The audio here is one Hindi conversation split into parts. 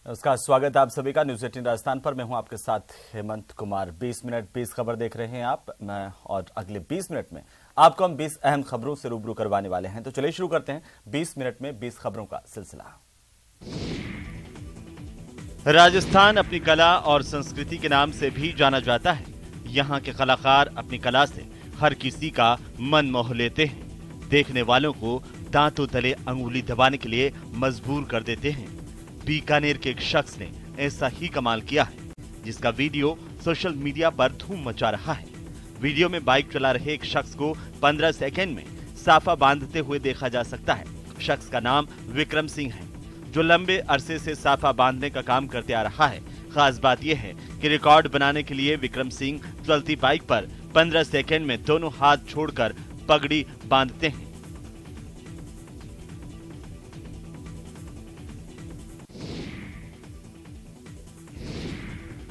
नमस्कार, स्वागत है आप सभी का न्यूज़ 18 राजस्थान पर। मैं हूं आपके साथ हेमंत कुमार। 20 मिनट 20 खबर देख रहे हैं आप। मैं और अगले 20 मिनट में आपको हम 20 अहम खबरों से रूबरू करवाने वाले हैं। तो चलिए शुरू करते हैं 20 मिनट में 20 खबरों का सिलसिला। राजस्थान अपनी कला और संस्कृति के नाम से भी जाना जाता है। यहाँ के कलाकार अपनी कला से हर किसी का मन मोह लेते हैं। देखने वालों को दांतों तले अंगुली दबाने के लिए मजबूर कर देते हैं। बीकानेर के एक शख्स ने ऐसा ही कमाल किया है, जिसका वीडियो सोशल मीडिया पर धूम मचा रहा है। वीडियो में बाइक चला रहे एक शख्स को 15 सेकंड में साफा बांधते हुए देखा जा सकता है। शख्स का नाम विक्रम सिंह है, जो लंबे अरसे से साफा बांधने का काम करते आ रहा है। खास बात यह है कि रिकॉर्ड बनाने के लिए विक्रम सिंह चलती बाइक पर 15 सेकंड में दोनों हाथ छोड़कर पगड़ी बांधते हैं।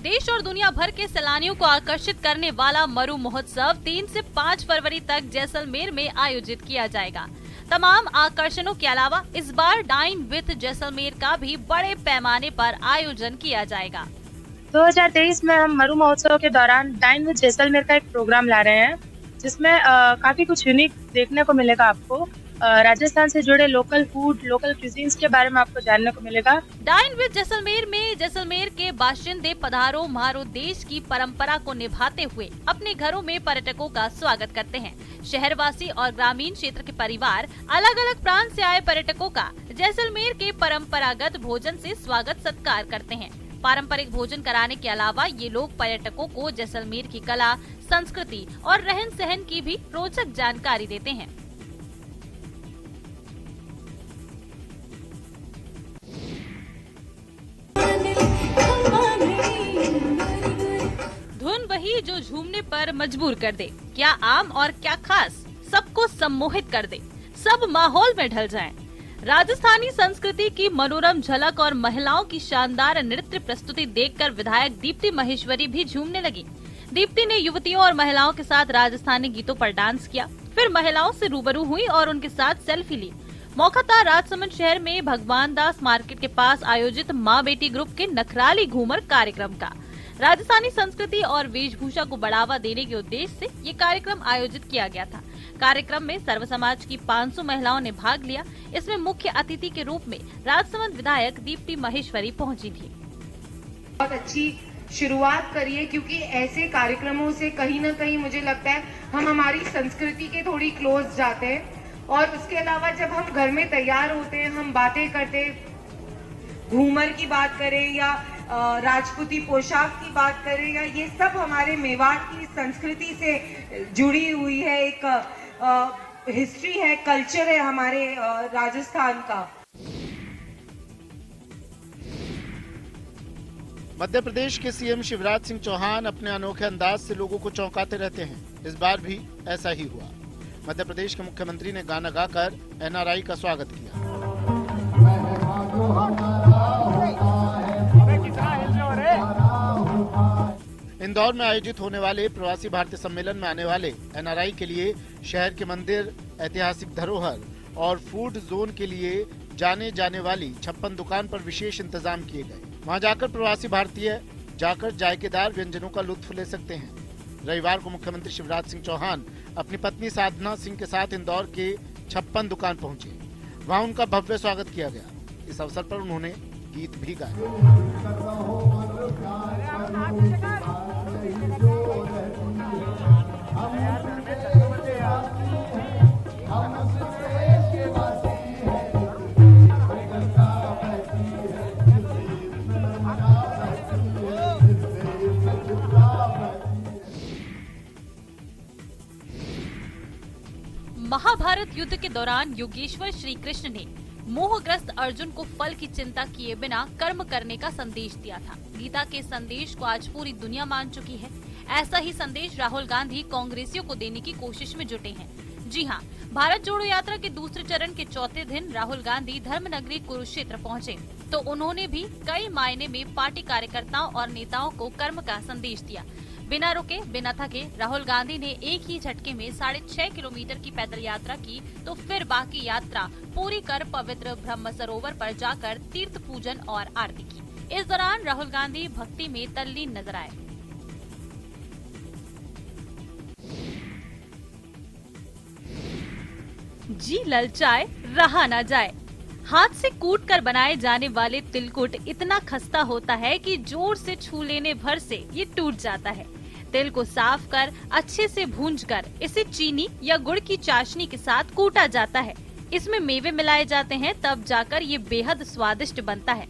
देश और दुनिया भर के सैलानियों को आकर्षित करने वाला मरु महोत्सव 3 से 5 फरवरी तक जैसलमेर में आयोजित किया जाएगा। तमाम आकर्षणों के अलावा इस बार डाइन विथ जैसलमेर का भी बड़े पैमाने पर आयोजन किया जाएगा। 2023 में हम मरु महोत्सव के दौरान डाइन विथ जैसलमेर का एक प्रोग्राम ला रहे हैं, जिसमें काफी कुछ यूनिक देखने को मिलेगा। आपको राजस्थान से जुड़े लोकल फूड, लोकल क्यूजीन्स के बारे में आपको जानने को मिलेगा। डाइन विद जैसलमेर में जैसलमेर के बाशिंदे पधारो म्हारो देश की परंपरा को निभाते हुए अपने घरों में पर्यटकों का स्वागत करते हैं। शहरवासी और ग्रामीण क्षेत्र के परिवार अलग अलग प्रांत से आए पर्यटकों का जैसलमेर के परंपरागत भोजन से स्वागत सत्कार करते हैं। पारंपरिक भोजन कराने के अलावा ये लोग पर्यटकों को जैसलमेर की कला, संस्कृति और रहन सहन की भी रोचक जानकारी देते हैं। धुन वही जो झूमने पर मजबूर कर दे, क्या आम और क्या खास, सबको सम्मोहित कर दे, सब माहौल में ढल जाएं। राजस्थानी संस्कृति की मनोरम झलक और महिलाओं की शानदार नृत्य प्रस्तुति देखकर विधायक दीप्ति महेश्वरी भी झूमने लगी। दीप्ति ने युवतियों और महिलाओं के साथ राजस्थानी गीतों पर डांस किया, फिर महिलाओं से रूबरू हुई और उनके साथ सेल्फी ली। मौका था राजसमंद शहर में भगवान दास मार्केट के पास आयोजित माँ बेटी ग्रुप के नखराली घूमर कार्यक्रम का। राजस्थानी संस्कृति और वेशभूषा को बढ़ावा देने के उद्देश्य से ये कार्यक्रम आयोजित किया गया था। कार्यक्रम में सर्व समाज की 500 महिलाओं ने भाग लिया। इसमें मुख्य अतिथि के रूप में राजसमंद विधायक दीप्ति महेश्वरी पहुंची थी। बहुत अच्छी शुरुआत करिए, क्योंकि ऐसे कार्यक्रमों से कहीं न कहीं मुझे लगता है हम हमारी संस्कृति के थोड़ी क्लोज जाते हैं। और उसके अलावा जब हम घर में तैयार होते हैं, हम बातें करते, घूमर की बात करें या राजपूती पोशाक की बात करें, या ये सब हमारे मेवाड़ की संस्कृति से जुड़ी हुई है। एक हिस्ट्री है, कल्चर है हमारे राजस्थान का। मध्य प्रदेश के सीएम शिवराज सिंह चौहान अपने अनोखे अंदाज से लोगों को चौंकाते रहते हैं। इस बार भी ऐसा ही हुआ। मध्य प्रदेश के मुख्यमंत्री ने गाना गाकर एनआरआई का स्वागत किया। इंदौर में आयोजित होने वाले प्रवासी भारतीय सम्मेलन में आने वाले एनआरआई के लिए शहर के मंदिर, ऐतिहासिक धरोहर और फूड जोन के लिए जाने जाने वाली 56 दुकान पर विशेष इंतजाम किए गए। वहां जाकर प्रवासी भारतीय जायकेदार व्यंजनों का लुत्फ ले सकते हैं। रविवार को मुख्यमंत्री शिवराज सिंह चौहान अपनी पत्नी साधना सिंह के साथ इंदौर के 56 दुकान पहुंचे। वहां उनका भव्य स्वागत किया गया। इस अवसर पर उन्होंने गीत भी गाए। महाभारत युद्ध के दौरान योगेश्वर श्री कृष्ण ने मोहग्रस्त अर्जुन को फल की चिंता किए बिना कर्म करने का संदेश दिया था। गीता के संदेश को आज पूरी दुनिया मान चुकी है। ऐसा ही संदेश राहुल गांधी कांग्रेसियों को देने की कोशिश में जुटे हैं। जी हां, भारत जोड़ो यात्रा के दूसरे चरण के चौथे दिन राहुल गांधी धर्मनगरी कुरुक्षेत्र पहुंचे, तो उन्होंने भी कई मायने में पार्टी कार्यकर्ताओं और नेताओं को कर्म का संदेश दिया। बिना रुके, बिना थके राहुल गांधी ने एक ही झटके में 6.5 किलोमीटर की पैदल यात्रा की, तो फिर बाकी यात्रा पूरी कर पवित्र ब्रह्म सरोवर पर जाकर तीर्थ पूजन और आरती की। इस दौरान राहुल गांधी भक्ति में तल्लीन नजर आए। जी ललचाए रहा ना जाए। हाथ से कूट कर बनाए जाने वाले तिलकुट इतना खस्ता होता है कि जोर से छू लेने भर से ये टूट जाता है। तिल को साफ कर अच्छे से भूंजकर इसे चीनी या गुड़ की चाशनी के साथ कूटा जाता है। इसमें मेवे मिलाए जाते हैं, तब जाकर ये बेहद स्वादिष्ट बनता है।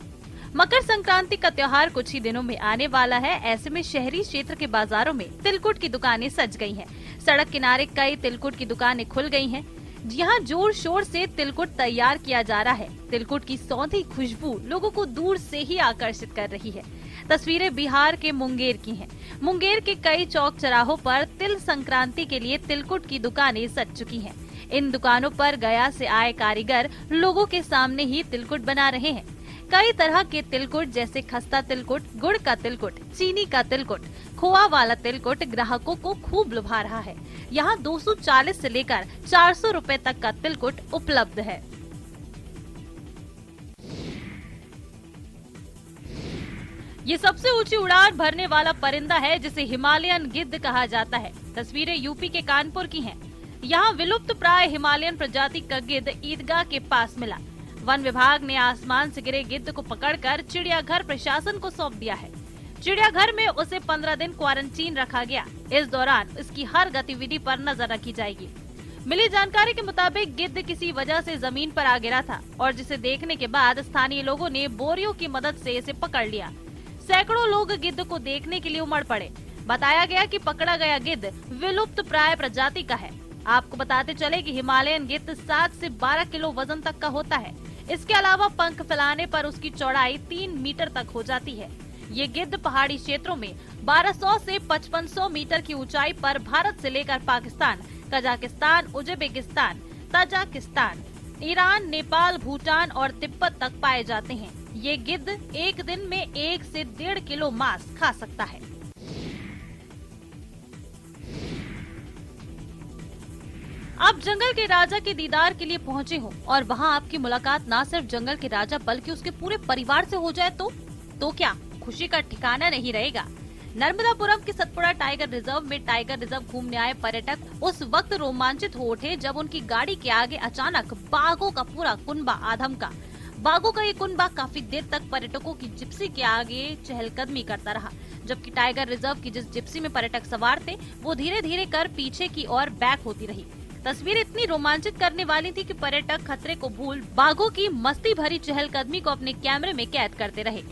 मकर संक्रांति का त्योहार कुछ ही दिनों में आने वाला है। ऐसे में शहरी क्षेत्र के बाजारों में तिलकुट की दुकानें सज गई हैं। सड़क किनारे कई तिलकुट की दुकानें खुल गई हैं। यहाँ जोर शोर से तिलकुट तैयार किया जा रहा है। तिलकुट की सौंधी खुशबू लोगों को दूर से ही आकर्षित कर रही है। तस्वीरें बिहार के मुंगेर की हैं। मुंगेर के कई चौक चौराहों पर तिल संक्रांति के लिए तिलकुट की दुकानें सज चुकी हैं। इन दुकानों पर गया से आए कारीगर लोगों के सामने ही तिलकुट बना रहे हैं। कई तरह के तिलकुट जैसे खस्ता तिलकुट, गुड़ का तिलकुट, चीनी का तिलकुट, खोआ वाला तिलकुट ग्राहकों को खूब लुभा रहा है। यहाँ 240 से लेकर 400 रुपए तक का तिलकुट उपलब्ध है। ये सबसे ऊंची उड़ान भरने वाला परिंदा है जिसे हिमालयन गिद्ध कहा जाता है। तस्वीरें यूपी के कानपुर की हैं। यहाँ विलुप्त प्राय हिमालयन प्रजाति का गिद्ध ईदगाह के पास मिला। वन विभाग ने आसमान से गिरे गिद्ध को पकड़कर चिड़ियाघर प्रशासन को सौंप दिया है। चिड़ियाघर में उसे 15 दिन क्वारंटीन रखा गया। इस दौरान उसकी हर गतिविधि पर नजर रखी जाएगी। मिली जानकारी के मुताबिक गिद्ध किसी वजह से जमीन पर आ गिरा था और जिसे देखने के बाद स्थानीय लोगों ने बोरियों की मदद से इसे पकड़ लिया। सैकड़ों लोग गिद्ध को देखने के लिए उमड़ पड़े। बताया गया कि पकड़ा गया गिद्ध विलुप्त प्राय प्रजाति का है। आपको बताते चले कि हिमालयन गिद्ध 7 से 12 किलो वजन तक का होता है। इसके अलावा पंख फैलाने पर उसकी चौड़ाई 3 मीटर तक हो जाती है। ये गिद्ध पहाड़ी क्षेत्रों में 1200 से 5500 मीटर की ऊंचाई पर भारत से लेकर Pakistan, Kazakhstan, Uzbekistan, Tajikistan, Iran, Nepal, Bhutan और तिब्बत तक पाए जाते हैं। ये गिद्ध एक दिन में 1 से 1.5 किलो मांस खा सकता है। आप जंगल के राजा के दीदार के लिए पहुंचे हो और वहां आपकी मुलाकात न सिर्फ जंगल के राजा बल्कि उसके पूरे परिवार से हो जाए तो क्या खुशी का ठिकाना नहीं रहेगा। नर्मदापुरम के सतपुड़ा टाइगर रिजर्व में टाइगर रिजर्व घूमने आए पर्यटक उस वक्त रोमांचित हो उठे जब उनकी गाड़ी के आगे अचानक बाघों का पूरा कुनबा आ धमका। बाघों का ये कुनबा काफी देर तक पर्यटकों की जिप्सी के आगे चहलकदमी करता रहा, जबकि टाइगर रिजर्व की जिस जिप्सी में पर्यटक सवार थे वो धीरे धीरे कर पीछे की ओर बैक होती रही। तस्वीर इतनी रोमांचित करने वाली थी कि पर्यटक खतरे को भूल बाघों की मस्ती भरी चहलकदमी को अपने कैमरे में कैद करते रहे।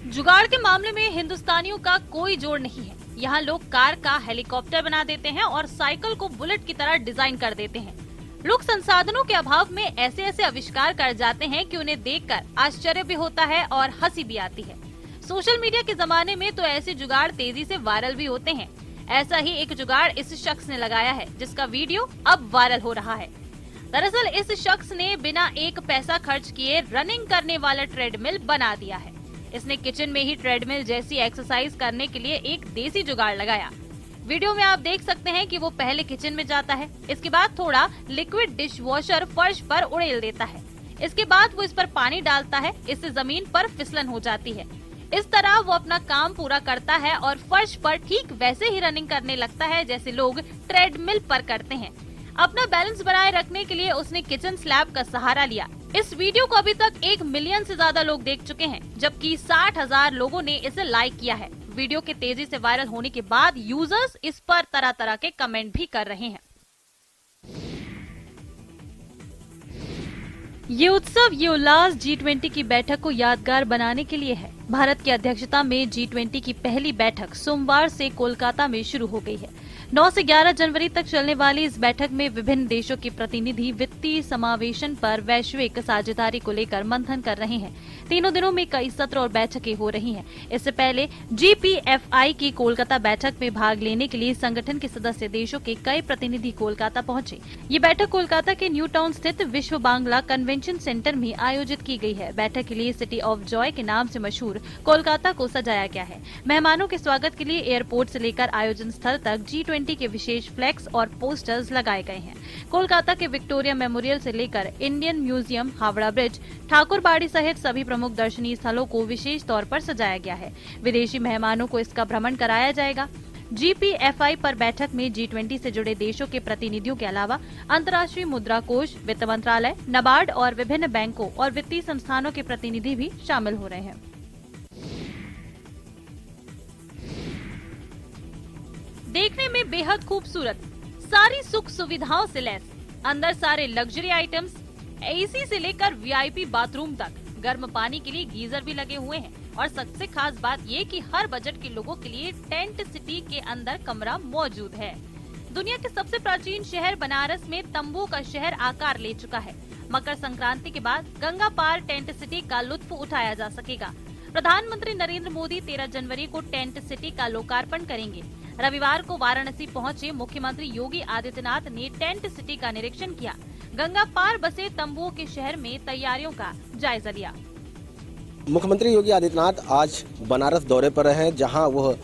जुगाड़ के मामले में हिंदुस्तानियों का कोई जोड़ नहीं है। यहाँ लोग कार का हेलीकॉप्टर बना देते हैं और साइकिल को बुलेट की तरह डिजाइन कर देते हैं। लोग संसाधनों के अभाव में ऐसे ऐसे आविष्कार कर जाते हैं कि उन्हें देखकर आश्चर्य भी होता है और हंसी भी आती है। सोशल मीडिया के जमाने में तो ऐसे जुगाड़ तेजी से वायरल भी होते हैं। ऐसा ही एक जुगाड़ इस शख्स ने लगाया है जिसका वीडियो अब वायरल हो रहा है। दरअसल इस शख्स ने बिना एक पैसा खर्च किए रनिंग करने वाला ट्रेडमिल बना दिया है। इसने किचन में ही ट्रेडमिल जैसी एक्सरसाइज करने के लिए एक देसी जुगाड़ लगाया। वीडियो में आप देख सकते हैं कि वो पहले किचन में जाता है, इसके बाद थोड़ा लिक्विड डिश वॉशर फर्श पर उड़ेल देता है, इसके बाद वो इस पर पानी डालता है, इससे जमीन पर फिसलन हो जाती है। इस तरह वो अपना काम पूरा करता है और फर्श पर ठीक वैसे ही रनिंग करने लगता है जैसे लोग ट्रेडमिल पर करते हैं। अपना बैलेंस बनाए रखने के लिए उसने किचन स्लैब का सहारा लिया। इस वीडियो को अभी तक 1 मिलियन से ज्यादा लोग देख चुके हैं, जबकि 60,000 लोगों ने इसे लाइक किया है। वीडियो के तेजी से वायरल होने के बाद यूजर्स इस पर तरह तरह के कमेंट भी कर रहे हैं। ये उत्सव, ये उल्लास G20 की बैठक को यादगार बनाने के लिए है। भारत की अध्यक्षता में G20 की पहली बैठक सोमवार से कोलकाता में शुरू हो गई है। 9 से 11 जनवरी तक चलने वाली इस बैठक में विभिन्न देशों के प्रतिनिधि वित्तीय समावेशन पर वैश्विक साझेदारी को लेकर मंथन कर रहे हैं। तीनों दिनों में कई सत्र और बैठकें हो रही हैं। इससे पहले GPFI की कोलकाता बैठक में भाग लेने के लिए संगठन के सदस्य देशों के कई प्रतिनिधि कोलकाता पहुंचे। ये बैठक कोलकाता के न्यू टाउन स्थित विश्व बांग्ला कन्वेंशन सेंटर में आयोजित की गई है। बैठक के लिए सिटी ऑफ जॉय के नाम से मशहूर कोलकाता को सजाया गया है। मेहमानों के स्वागत के लिए एयरपोर्ट से लेकर आयोजन स्थल तक G20 G20 के विशेष फ्लैक्स और पोस्टर्स लगाए गए हैं। कोलकाता के विक्टोरिया मेमोरियल से लेकर इंडियन म्यूजियम, हावड़ा ब्रिज, ठाकुरबाड़ी सहित सभी प्रमुख दर्शनीय स्थलों को विशेष तौर पर सजाया गया है। विदेशी मेहमानों को इसका भ्रमण कराया जाएगा। GPFI पर बैठक में G20 से जुड़े देशों के प्रतिनिधियों के अलावा अंतर्राष्ट्रीय मुद्रा कोष, वित्त मंत्रालय, नाबार्ड और विभिन्न बैंकों और वित्तीय संस्थानों के प्रतिनिधि भी शामिल हो रहे हैं। देखने में बेहद खूबसूरत, सारी सुख सुविधाओं से लैस, अंदर सारे लग्जरी आइटम्स, AC से लेकर VIP बाथरूम तक, गर्म पानी के लिए गीजर भी लगे हुए हैं और सबसे खास बात ये कि हर बजट के लोगों के लिए टेंट सिटी के अंदर कमरा मौजूद है। दुनिया के सबसे प्राचीन शहर बनारस में तंबू का शहर आकार ले चुका है। मकर संक्रांति के बाद गंगा पार टेंट सिटी का लुत्फ उठाया जा सकेगा। प्रधानमंत्री नरेंद्र मोदी 13 जनवरी को टेंट सिटी का लोकार्पण करेंगे। रविवार को वाराणसी पहुंचे मुख्यमंत्री योगी आदित्यनाथ ने टेंट सिटी का निरीक्षण किया। गंगा पार बसे तंबुओं के शहर में तैयारियों का जायजा लिया। मुख्यमंत्री योगी आदित्यनाथ आज बनारस दौरे पर हैं, जहां वह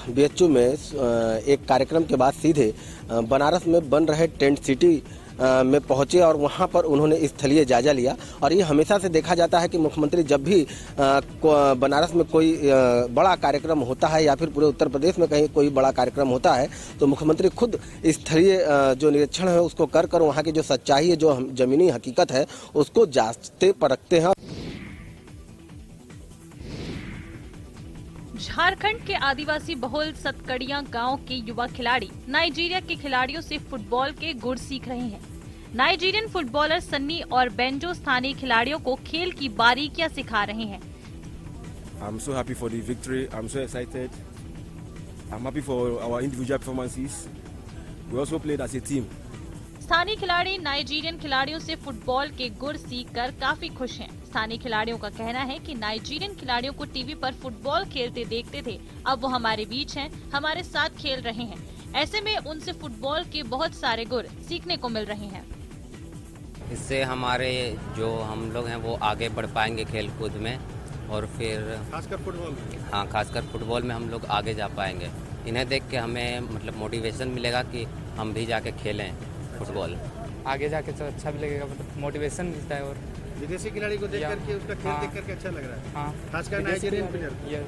BHU में एक कार्यक्रम के बाद सीधे बनारस में बन रहे टेंट सिटी में पहुंचे और वहां पर उन्होंने स्थलीय जायजा लिया। और ये हमेशा से देखा जाता है कि मुख्यमंत्री जब भी बनारस में कोई बड़ा कार्यक्रम होता है या फिर पूरे उत्तर प्रदेश में कहीं कोई बड़ा कार्यक्रम होता है तो मुख्यमंत्री खुद स्थलीय जो निरीक्षण है उसको कर वहां की जो सच्चाई है, जो जमीनी हकीकत है, उसको जांचते परखते हैं। झारखंड के आदिवासी बहुल सतकड़िया गांव के युवा खिलाड़ी नाइजीरिया के खिलाड़ियों से फुटबॉल के गुर सीख रहे हैं। नाइजीरियन फुटबॉलर सन्नी और बेंजो स्थानीय खिलाड़ियों को खेल की बारीकियां सिखा रहे हैं। I'm so happy for the victory. I'm so excited. I'm happy for our individual performances. We also played as a team. स्थानीय खिलाड़ी नाइजीरियन खिलाड़ियों से फुटबॉल के गुर सीखकर काफी खुश हैं। स्थानीय खिलाड़ियों का कहना है कि नाइजीरियन खिलाड़ियों को टीवी पर फुटबॉल खेलते देखते थे, अब वो हमारे बीच हैं, हमारे साथ खेल रहे हैं। ऐसे में उनसे फुटबॉल के बहुत सारे गुर सीखने को मिल रहे हैं। इससे हमारे जो हम लोग हैं वो आगे बढ़ पाएंगे खेल कूद में और फिर खासकर फुटबॉल में। हाँ, खासकर फुटबॉल में हम लोग आगे जा पाएंगे। इन्हें देख के हमें मतलब मोटिवेशन मिलेगा कि हम भी जाके खेलें फुटबॉल। आगे जाके तो अच्छा भी लगेगा, मतलब मोटिवेशन मिलता है। और विदेशी खिलाड़ी को देख करके उसका खेल देख करके अच्छा लग रहा है। हाँ, खासकर नाइजीरियन प्लेयर।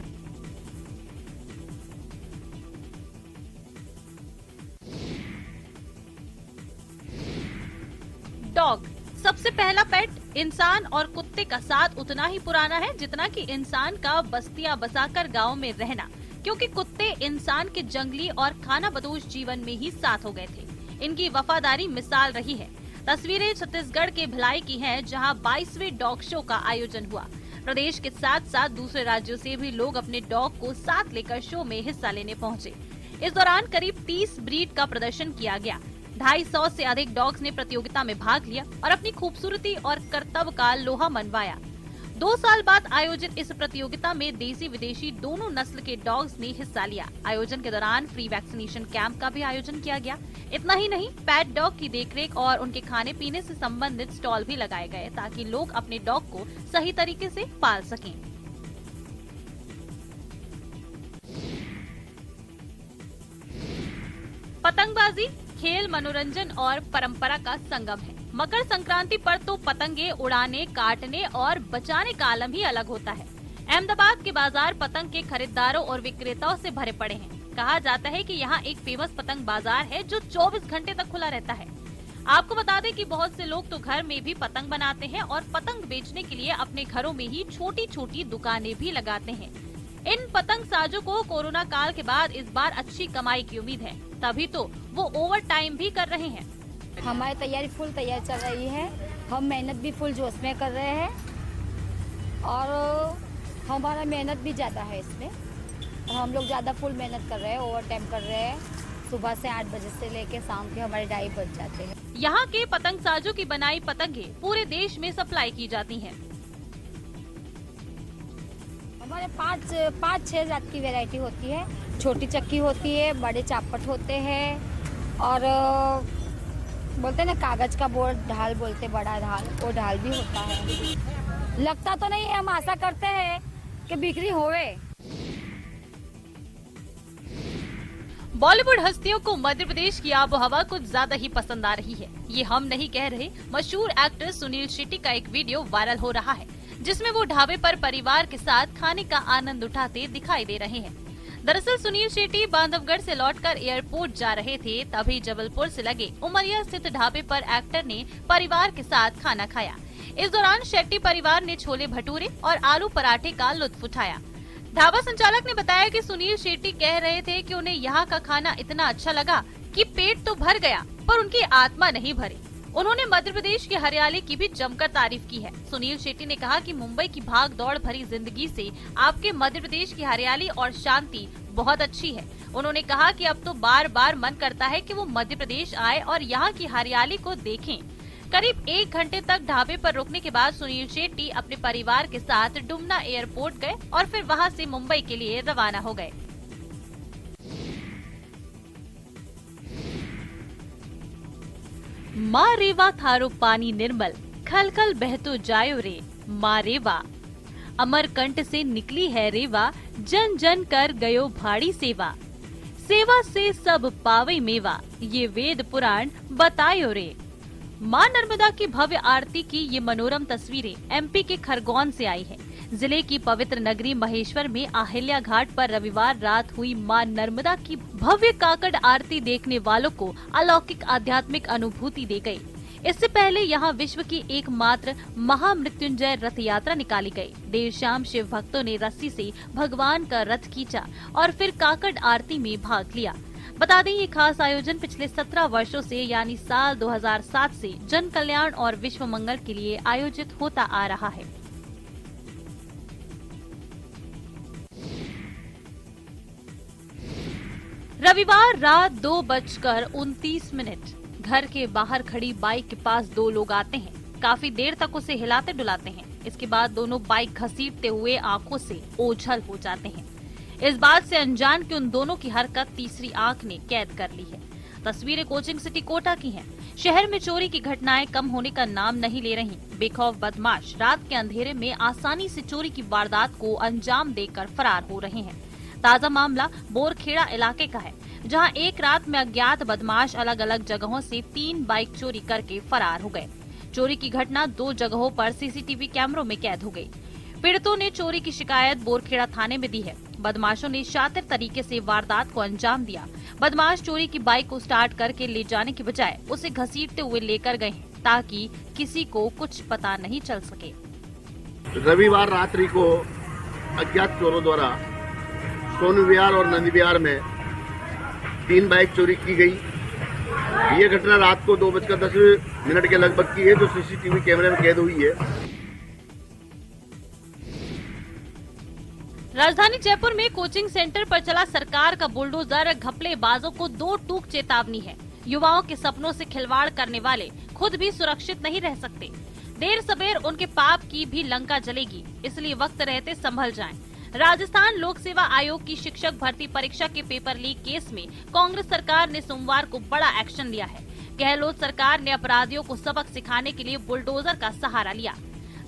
डॉग सबसे पहला पेट इंसान और कुत्ते का साथ उतना ही पुराना है जितना कि इंसान का बस्तियां बसाकर गांव में रहना, क्योंकि कुत्ते इंसान के जंगली और खानाबदोश जीवन में ही साथ हो गए थे। इनकी वफादारी मिसाल रही है। तस्वीरें छत्तीसगढ़ के भिलाई की हैं, जहां 22वें डॉग शो का आयोजन हुआ। प्रदेश के साथ साथ दूसरे राज्यों से भी लोग अपने डॉग को साथ लेकर शो में हिस्सा लेने पहुंचे। इस दौरान करीब 30 ब्रीड का प्रदर्शन किया गया। 250 से अधिक डॉग्स ने प्रतियोगिता में भाग लिया और अपनी खूबसूरती और कर्तव्य का लोहा मनवाया। 2 साल बाद आयोजित इस प्रतियोगिता में देसी विदेशी दोनों नस्ल के डॉग्स ने हिस्सा लिया। आयोजन के दौरान फ्री वैक्सीनेशन कैंप का भी आयोजन किया गया। इतना ही नहीं, पेट डॉग की देखरेख और उनके खाने पीने से संबंधित स्टॉल भी लगाए गए ताकि लोग अपने डॉग को सही तरीके से पाल सकें। पतंगबाजी खेल, मनोरंजन और परंपरा का संगम है। मकर संक्रांति पर तो पतंगे उड़ाने, काटने और बचाने का आलम ही अलग होता है। अहमदाबाद के बाजार पतंग के खरीदारों और विक्रेताओं से भरे पड़े हैं। कहा जाता है कि यहाँ एक फेमस पतंग बाजार है जो 24 घंटे तक खुला रहता है। आपको बता दें कि बहुत से लोग तो घर में भी पतंग बनाते हैं और पतंग बेचने के लिए अपने घरों में ही छोटी छोटी दुकानें भी लगाते हैं। इन पतंग साजों को कोरोना काल के बाद इस बार अच्छी कमाई की उम्मीद है, तभी तो वो ओवर टाइम भी कर रहे हैं। हमारी तैयारी फुल तैयार चल रही है। हम मेहनत भी फुल जोश में कर रहे हैं और हमारा मेहनत भी ज़्यादा है इसमें। हम लोग ज़्यादा फुल मेहनत कर रहे हैं, ओवर टाइम कर रहे हैं। सुबह से 8 बजे से लेके शाम के हमारे 2:30 बज जाते हैं। यहाँ के पतंग साजों की बनाई पतंगे पूरे देश में सप्लाई की जाती हैं। हमारे 5-6 जात की वैरायटी होती है। छोटी चक्की होती है, बड़े चापट होते हैं और बोलते हैं ना कागज का बोर्ड ढाल बोलते, बड़ा ढाल, वो ढाल भी होता है। लगता तो नहीं है, हम आशा करते हैं कि बिक्री होवे। बॉलीवुड हस्तियों को मध्य प्रदेश की आबोहवा कुछ ज्यादा ही पसंद आ रही है। ये हम नहीं कह रहे, मशहूर एक्टर सुनील शेट्टी का एक वीडियो वायरल हो रहा है, जिसमें वो ढाबे पर परिवार के साथ खाने का आनंद उठाते दिखाई दे रहे हैं। दरअसल सुनील शेट्टी बांधवगढ़ से लौटकर एयरपोर्ट जा रहे थे, तभी जबलपुर से लगे उमरिया स्थित ढाबे पर एक्टर ने परिवार के साथ खाना खाया। इस दौरान शेट्टी परिवार ने छोले भटूरे और आलू पराठे का लुत्फ उठाया। ढाबा संचालक ने बताया कि सुनील शेट्टी कह रहे थे कि उन्हें यहाँ का खाना इतना अच्छा लगा कि पेट तो भर गया, पर उनकी आत्मा नहीं भरी। उन्होंने मध्य प्रदेश की हरियाली की भी जमकर तारीफ की है। सुनील शेट्टी ने कहा कि मुंबई की भाग दौड़ भरी जिंदगी से आपके मध्य प्रदेश की हरियाली और शांति बहुत अच्छी है। उन्होंने कहा कि अब तो बार बार मन करता है कि वो मध्य प्रदेश आए और यहाँ की हरियाली को देखें। करीब 1 घंटे तक ढाबे पर रुकने के बाद सुनील शेट्टी अपने परिवार के साथ डुमना एयरपोर्ट गए और फिर वहां से मुंबई के लिए रवाना हो गए। माँ रेवा थारो पानी निर्मल, खल खल बहतो जायो रे माँ रेवा। अमरकंट से निकली है रेवा, जन जन कर गयो भाड़ी सेवा। सेवा से सब पावे मेवा, ये वेद पुराण बतायो रे। मां नर्मदा की भव्य आरती की ये मनोरम तस्वीरें एमपी के खरगोन से आई है। जिले की पवित्र नगरी महेश्वर में आहिल्या घाट पर रविवार रात हुई मां नर्मदा की भव्य काकड़ आरती देखने वालों को अलौकिक आध्यात्मिक अनुभूति दे गई। इससे पहले यहां विश्व की एकमात्र महामृत्युंजय रथ यात्रा निकाली गई। देर शाम शिव भक्तों ने रस्सी से भगवान का रथ खींचा और फिर काकड़ आरती में भाग लिया। बता दें, ये खास आयोजन पिछले 17 वर्षों से यानी साल 2007 से जन कल्याण और विश्व मंगल के लिए आयोजित होता आ रहा है। रविवार रात 2:29 घर के बाहर खड़ी बाइक के पास 2 लोग आते हैं। काफी देर तक उसे हिलाते डुलाते हैं। इसके बाद दोनों बाइक घसीटते हुए आंखों से ओझल हो जाते हैं। इस बात से अनजान कि उन दोनों की हरकत तीसरी आंख ने कैद कर ली है। तस्वीरें कोचिंग सिटी कोटा की हैं। शहर में चोरी की घटनाएं कम होने का नाम नहीं ले रही। बेखौफ बदमाश रात के अंधेरे में आसानी से चोरी की वारदात को अंजाम देकर फरार हो रहे हैं। ताजा मामला बोरखेड़ा इलाके का है, जहां एक रात में अज्ञात बदमाश अलग अलग जगहों से 3 बाइक चोरी करके फरार हो गए। चोरी की घटना 2 जगहों पर सीसीटीवी कैमरों में कैद हो गई। पीड़ितों ने चोरी की शिकायत बोरखेड़ा थाने में दी है। बदमाशों ने शातिर तरीके से वारदात को अंजाम दिया। बदमाश चोरी की बाइक को स्टार्ट करके ले जाने की बजाय उसे घसीटते हुए लेकर गए हैं, ताकि किसी को कुछ पता नहीं चल सके। रविवार रात्रि को अज्ञात चोरों द्वारा सोनू विहार और नंदी विहार में 3 बाइक चोरी की गई। ये घटना रात को 2:10 के लगभग की है, जो सीसीटीवी कैमरे में कैद हुई है। राजधानी जयपुर में कोचिंग सेंटर पर चला सरकार का बुलडोजर घपलेबाजों को 2 टूक चेतावनी है। युवाओं के सपनों से खिलवाड़ करने वाले खुद भी सुरक्षित नहीं रह सकते। देर सबेर उनके पाप की भी लंका जलेगी, इसलिए वक्त रहते संभल जाएं। राजस्थान लोक सेवा आयोग की शिक्षक भर्ती परीक्षा के पेपर लीक केस में कांग्रेस सरकार ने सोमवार को बड़ा एक्शन लिया है। गहलोत सरकार ने अपराधियों को सबक सिखाने के लिए बुलडोजर का सहारा लिया।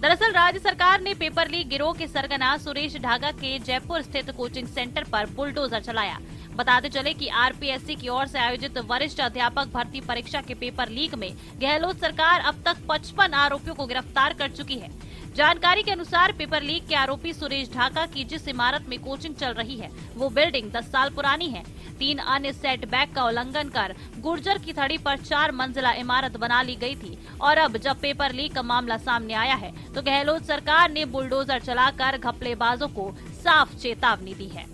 दरअसल राज्य सरकार ने पेपर लीक गिरोह के सरगना सुरेश ढाका के जयपुर स्थित कोचिंग सेंटर पर बुलडोजर चलाया। बताते चले कि आरपीएससी की ओर से आयोजित वरिष्ठ अध्यापक भर्ती परीक्षा के पेपर लीक में गहलोत सरकार अब तक 55 आरोपियों को गिरफ्तार कर चुकी है। जानकारी के अनुसार पेपर लीक के आरोपी सुरेश ढाका की जिस इमारत में कोचिंग चल रही है वो बिल्डिंग 10 साल पुरानी है। 3 अन्य सेटबैक का उल्लंघन कर गुर्जर की थड़ी पर 4 मंजिला इमारत बना ली गई थी। और अब जब पेपर लीक का मामला सामने आया है तो गहलोत सरकार ने बुलडोजर चलाकर घपलेबाजों को साफ चेतावनी दी है।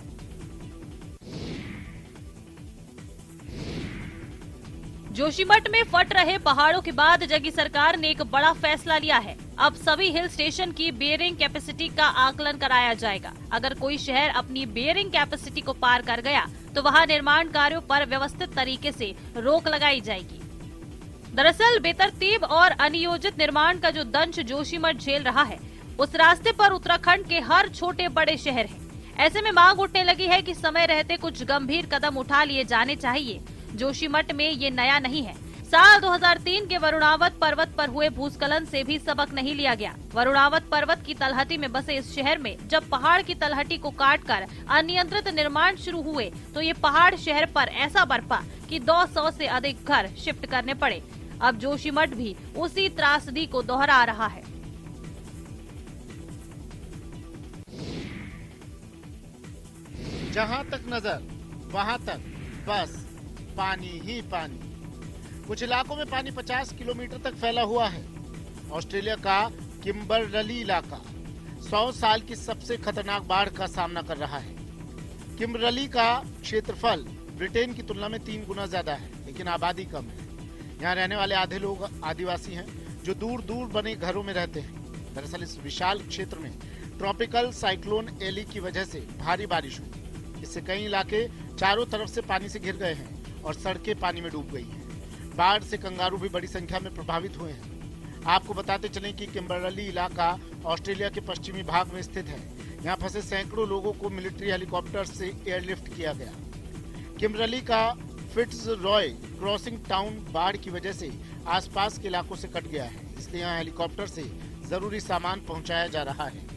जोशीमठ में फट रहे पहाड़ों के बाद जगी सरकार ने एक बड़ा फैसला लिया है। अब सभी हिल स्टेशन की बेयरिंग कैपेसिटी का आकलन कराया जाएगा। अगर कोई शहर अपनी बेयरिंग कैपेसिटी को पार कर गया तो वहां निर्माण कार्यों पर व्यवस्थित तरीके से रोक लगाई जाएगी। दरअसल बेतरतीब और अनियोजित निर्माण का जो दंश जोशीमठ झेल रहा है, उस रास्ते पर उत्तराखंड के हर छोटे बड़े शहर हैं। ऐसे में मांग उठने लगी है कि समय रहते कुछ गंभीर कदम उठा लिए जाने चाहिए। जोशीमठ में ये नया नहीं है। साल 2003 के वरुणावत पर्वत पर हुए भूस्खलन से भी सबक नहीं लिया गया। वरुणावत पर्वत की तलहटी में बसे इस शहर में जब पहाड़ की तलहटी को काटकर अनियंत्रित निर्माण शुरू हुए तो ये पहाड़ शहर पर ऐसा बरपा कि 200 से अधिक घर शिफ्ट करने पड़े। अब जोशीमठ भी उसी त्रासदी को दोहरा रहा है। जहां तक नजर वहां तक बस पानी ही पानी। कुछ इलाकों में पानी 50 किलोमीटर तक फैला हुआ है। ऑस्ट्रेलिया का किम्बरली इलाका 100 साल की सबसे खतरनाक बाढ़ का सामना कर रहा है। किम्बरली का क्षेत्रफल ब्रिटेन की तुलना में 3 गुना ज्यादा है, लेकिन आबादी कम है। यहाँ रहने वाले आधे लोग आदिवासी हैं जो दूर दूर बने घरों में रहते हैं। दरअसल इस विशाल क्षेत्र में ट्रॉपिकल साइक्लोन एली की वजह से भारी बारिश हुई। इससे कई इलाके चारों तरफ से पानी से घिर गए हैं और सड़कें पानी में डूब गई हैं। बाढ़ से कंगारू भी बड़ी संख्या में प्रभावित हुए हैं। आपको बताते चलें कि किम्बरली इलाका ऑस्ट्रेलिया के पश्चिमी भाग में स्थित है। यहाँ फंसे सैकड़ों लोगों को मिलिट्री हेलीकॉप्टर से एयरलिफ्ट किया गया। किम्बरली का फिट्ज रॉय क्रॉसिंग टाउन बाढ़ की वजह से आसपास के इलाकों से कट गया है, इसलिए यहाँ हेलीकॉप्टर से जरूरी सामान पहुंचाया जा रहा है।